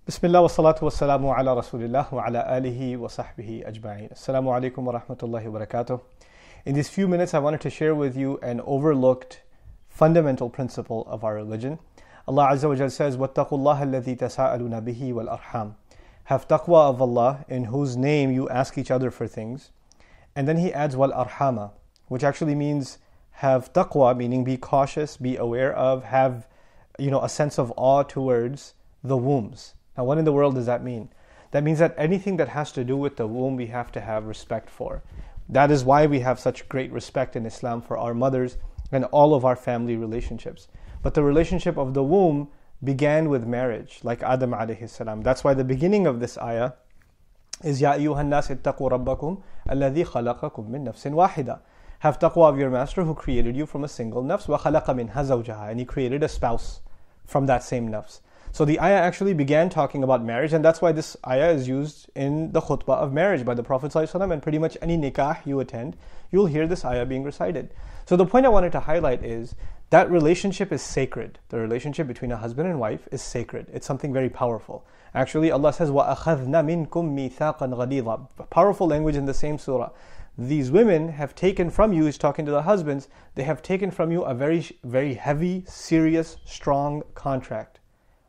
Bismillah wa salatu wa salamu ala rasulillah wa ala alihi wa sahbihi ajma'in. Assalamu alaikum wa rahmatullahi wa barakatuh. In these few minutes, I wanted to share with you an overlooked fundamental principle of our religion. Allah Azza wa Jal says, وَاتَّقُوا اللَّهَ الَّذِي تَسَاءَلُونَ بِهِ وَالْأَرْحَامِ. Have taqwa of Allah, in whose name you ask each other for things. And then he adds وَالْأَرْحَامَ, which actually means have taqwa, meaning be cautious, be aware of, have a sense of awe towards the wombs. Now, what in the world does that mean? That means that anything that has to do with the womb, we have to have respect for. That is why we have such great respect in Islam for our mothers and all of our family relationships. But the relationship of the womb began with marriage, like Adam alayhi salam. That's why the beginning of this ayah is Ya ayyuhan nas ittaqu rabbakum alladhi khalaqakum min nafsin wahida. Have taqwa of your master who created you from a single nafs, wa khalaqa minha zawjaha, and he created a spouse from that same nafs. So the ayah actually began talking about marriage, and that's why this ayah is used in the khutbah of marriage by the Prophet ﷺ, and pretty much any nikah you attend, you'll hear this ayah being recited. So the point I wanted to highlight is that relationship is sacred. The relationship between a husband and wife is sacred. It's something very powerful. Actually, Allah says, وَأَخَذْنَا مِنْكُمْ مِيثَاقًا غَلِيظًا. Powerful language in the same surah. These women have taken from you, he's talking to the husbands, they have taken from you a very, very heavy, serious, strong contract.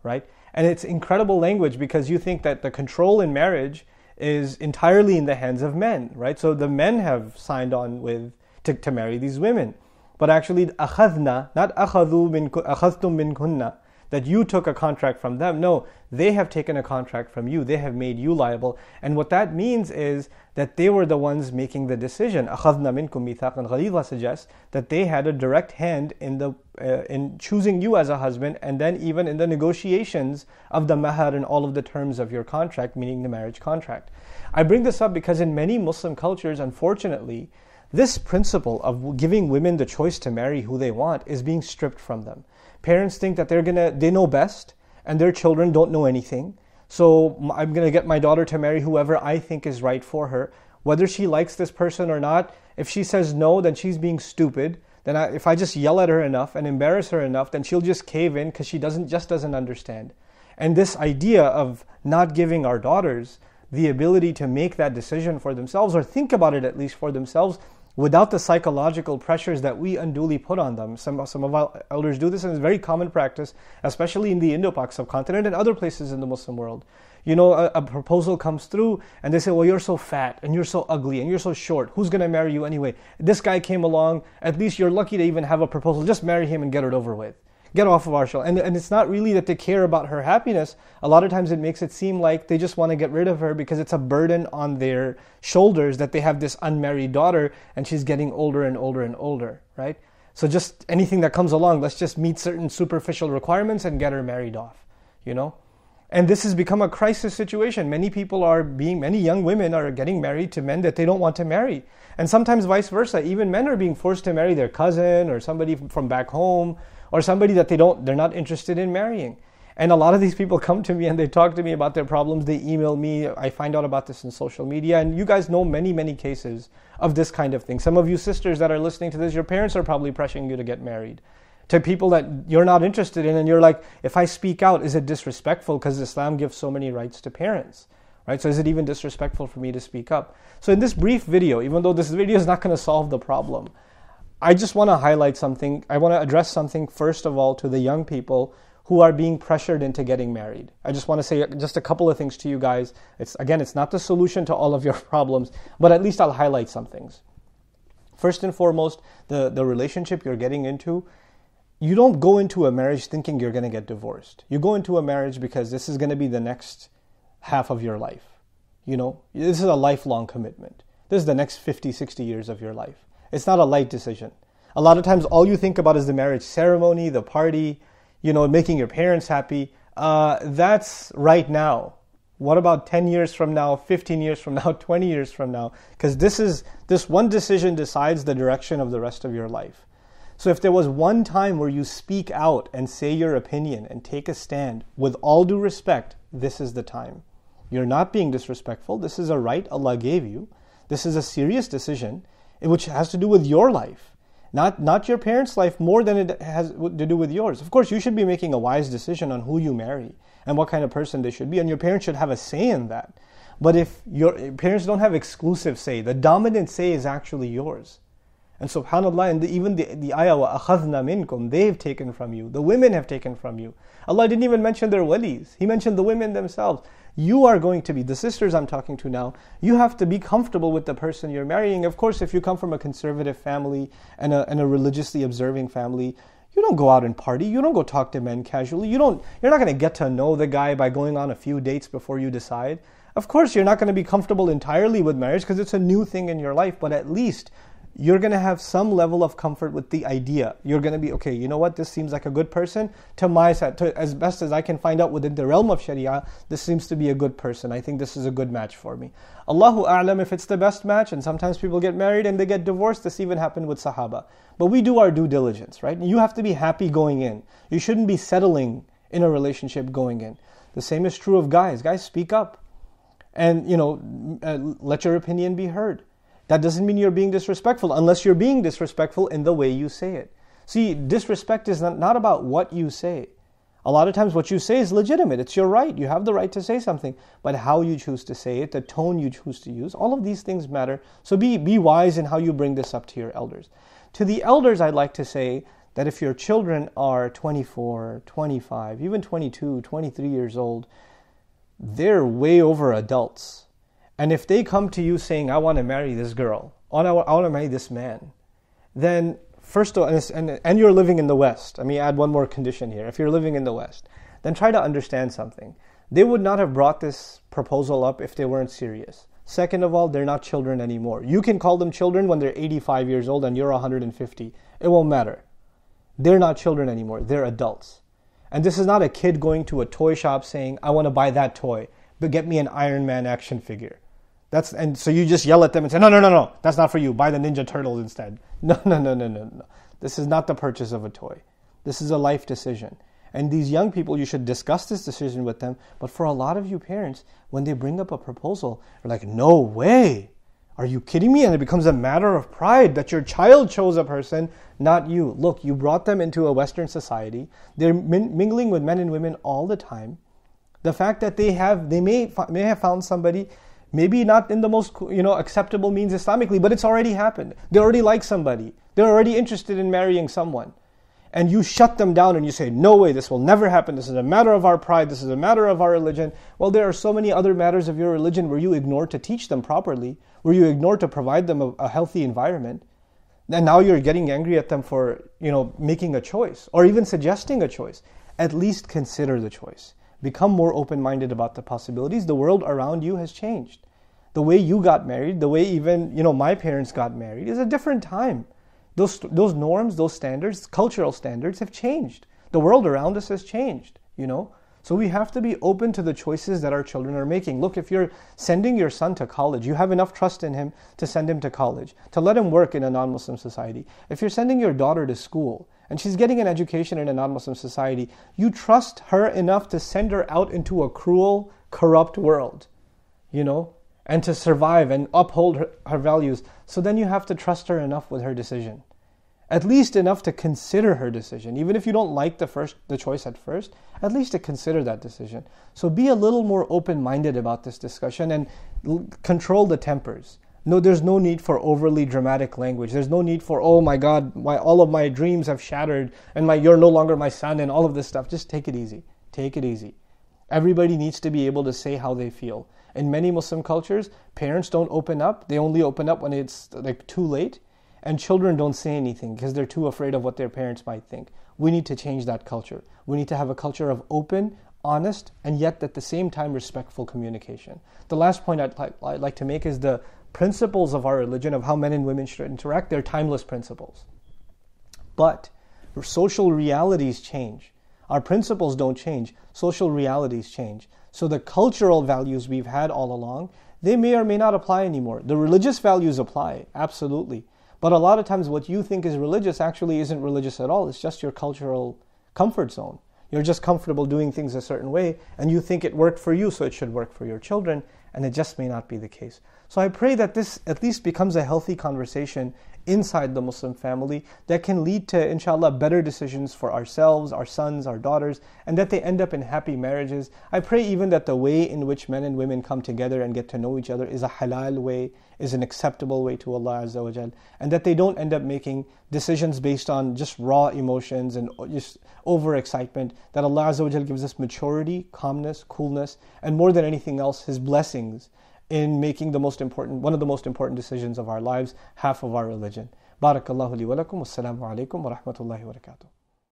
Right? And it's incredible language because you think that the control in marriage is entirely in the hands of men, right? So the men have signed on to marry these women. But actually, أخذنا, not أخذتم منكن, that you took a contract from them. No, they have taken a contract from you. They have made you liable. And what that means is that they were the ones making the decision. أخذنا منكم ميثاقا غليظا suggests that they had a direct hand in choosing you as a husband, and then even in the negotiations of the mahar and all of the terms of your contract, meaning the marriage contract. I bring this up because in many Muslim cultures, unfortunately, this principle of giving women the choice to marry who they want is being stripped from them. Parents think that they know best, and their children don't know anything. So I'm going to get my daughter to marry whoever I think is right for her. Whether she likes this person or not, if she says no, then she's being stupid. Then if I just yell at her enough and embarrass her enough, then she'll just cave in because she doesn't understand. And this idea of not giving our daughters the ability to make that decision for themselves, or think about it at least for themselves, without the psychological pressures that we unduly put on them. Some of our elders do this, and it's a very common practice, especially in the Indo-Pak subcontinent and other places in the Muslim world. A proposal comes through and they say, well, you're so fat and you're so ugly and you're so short. Who's going to marry you anyway? This guy came along. At least you're lucky to even have a proposal. Just marry him and get it over with. Get off of our show. And it's not really that they care about her happiness. A lot of times it makes it seem like they just want to get rid of her because it's a burden on their shoulders that they have this unmarried daughter and she's getting older and older and older, right? So just anything that comes along, let's just meet certain superficial requirements and get her married off, And this has become a crisis situation. Many young women are getting married to men that they don't want to marry. And sometimes vice versa. Even men are being forced to marry their cousin or somebody from back home, or somebody that they're not interested in marrying. And a lot of these people come to me and they talk to me about their problems. They email me. I find out about this in social media. And you guys know many, many cases of this kind of thing. Some of you sisters that are listening to this, your parents are probably pressuring you to get married to people that you're not interested in. And you're like, if I speak out, is it disrespectful? Because Islam gives so many rights to parents. Right? So is it even disrespectful for me to speak up? So in this brief video, even though this video is not going to solve the problem, I just want to highlight something. I want to address something first of all to the young people who are being pressured into getting married. I just want to say just a couple of things to you guys. It's not the solution to all of your problems, but at least I'll highlight some things. First and foremost, the relationship you're getting into, you don't go into a marriage thinking you're going to get divorced. You go into a marriage because this is going to be the next half of your life. This is a lifelong commitment. This is the next 50, 60 years of your life. It's not a light decision. A lot of times all you think about is the marriage ceremony, the party, making your parents happy. That's right now. What about 10 years from now, 15 years from now, 20 years from now? Because this one decision decides the direction of the rest of your life. So if there was one time where you speak out and say your opinion and take a stand, with all due respect, this is the time. You're not being disrespectful. This is a right Allah gave you. This is a serious decision which has to do with your life. Not your parents' life more than it has to do with yours. Of course, you should be making a wise decision on who you marry and what kind of person they should be, and your parents should have a say in that. But if your parents don't have exclusive say, the dominant say is actually yours. And subhanAllah, and even the ayah, وَأَخَذْنَا مِنْكُمْ, they've taken from you. The women have taken from you. Allah didn't even mention their walis. He mentioned the women themselves. You are going to be, the sisters I'm talking to now, you have to be comfortable with the person you're marrying. Of course, if you come from a conservative family and a religiously observing family, you don't go out and party. You don't go talk to men casually. You're not going to get to know the guy by going on a few dates before you decide. Of course, you're not going to be comfortable entirely with marriage because it's a new thing in your life, but at least you're going to have some level of comfort with the idea. You're going to be, okay, you know what, this seems like a good person. To my side, as best as I can find out within the realm of Sharia, this seems to be a good person. I think this is a good match for me. Allahu A'lam if it's the best match, and sometimes people get married and they get divorced. This even happened with Sahaba. But we do our due diligence, right? You have to be happy going in. You shouldn't be settling in a relationship going in. The same is true of guys. Guys, speak up. And, let your opinion be heard. That doesn't mean you're being disrespectful, unless you're being disrespectful in the way you say it. See, disrespect is not about what you say. A lot of times what you say is legitimate. It's your right. You have the right to say something. But how you choose to say it, the tone you choose to use, all of these things matter. So be wise in how you bring this up to your elders. To the elders, I'd like to say that if your children are 24, 25, even 22, 23 years old, they're way over adults. And if they come to you saying, I want to marry this girl, or I want to marry this man, then first of all, and you're living in the West, let me add one more condition here. If you're living in the West, then try to understand something. They would not have brought this proposal up if they weren't serious. Second of all, they're not children anymore. You can call them children when they're 85 years old and you're 150. It won't matter. They're not children anymore. They're adults. And this is not a kid going to a toy shop saying, I want to buy that toy, but get me an Iron Man action figure. And so you just yell at them and say, no, that's not for you. Buy the Ninja Turtles instead. No. This is not the purchase of a toy. This is a life decision. And these young people, you should discuss this decision with them. But for a lot of you parents, when they bring up a proposal, you're like, no way. Are you kidding me? And it becomes a matter of pride that your child chose a person, not you. Look, you brought them into a Western society. They're mingling with men and women all the time. The fact that they may have found somebody, maybe not in the most acceptable means Islamically, but it's already happened. They already like somebody. They're already interested in marrying someone. And you shut them down and you say, no way, this will never happen. This is a matter of our pride. This is a matter of our religion. Well, there are so many other matters of your religion where you ignore to teach them properly, where you ignore to provide them a healthy environment. And now you're getting angry at them for, making a choice or even suggesting a choice. At least consider the choice. Become more open-minded about the possibilities. The world around you has changed. The way you got married, the way even, my parents got married is a different time. Those norms, those standards, cultural standards have changed. The world around us has changed, So we have to be open to the choices that our children are making. Look, if you're sending your son to college, you have enough trust in him to send him to college, to let him work in a non-Muslim society. If you're sending your daughter to school and she's getting an education in a non-Muslim society, you trust her enough to send her out into a cruel, corrupt world, and to survive and uphold her values. So then you have to trust her enough with her decision. At least enough to consider her decision. Even if you don't like the choice at first, at least to consider that decision. So be a little more open-minded about this discussion and control the tempers. No, there's no need for overly dramatic language. There's no need for, oh my God, all of my dreams have shattered and you're no longer my son and all of this stuff. Just take it easy. Take it easy. Everybody needs to be able to say how they feel. In many Muslim cultures, parents don't open up. They only open up when it's too late. And children don't say anything because they're too afraid of what their parents might think. We need to change that culture. We need to have a culture of open, honest, and yet at the same time respectful communication. The last point I'd like to make is the principles of our religion, of how men and women should interact. They're timeless principles. But social realities change. Our principles don't change. Social realities change. So the cultural values we've had all along, they may or may not apply anymore. The religious values apply, absolutely. But a lot of times what you think is religious actually isn't religious at all. It's just your cultural comfort zone. You're just comfortable doing things a certain way, and you think it worked for you, so it should work for your children, and it just may not be the case. So I pray that this at least becomes a healthy conversation inside the Muslim family that can lead to, inshallah, better decisions for ourselves, our sons, our daughters, and that they end up in happy marriages. I pray even that the way in which men and women come together and get to know each other is a halal way, is an acceptable way to Allah Azza wa Jal, and that they don't end up making decisions based on just raw emotions and just overexcitement, that Allah Azza wa Jal gives us maturity, calmness, coolness, and more than anything else, His blessings in making one of the most important decisions of our lives, half of our religion. Barakallahu li wa lakum. Wassalamu alaikum wa rahmatullahi wa barakatuh.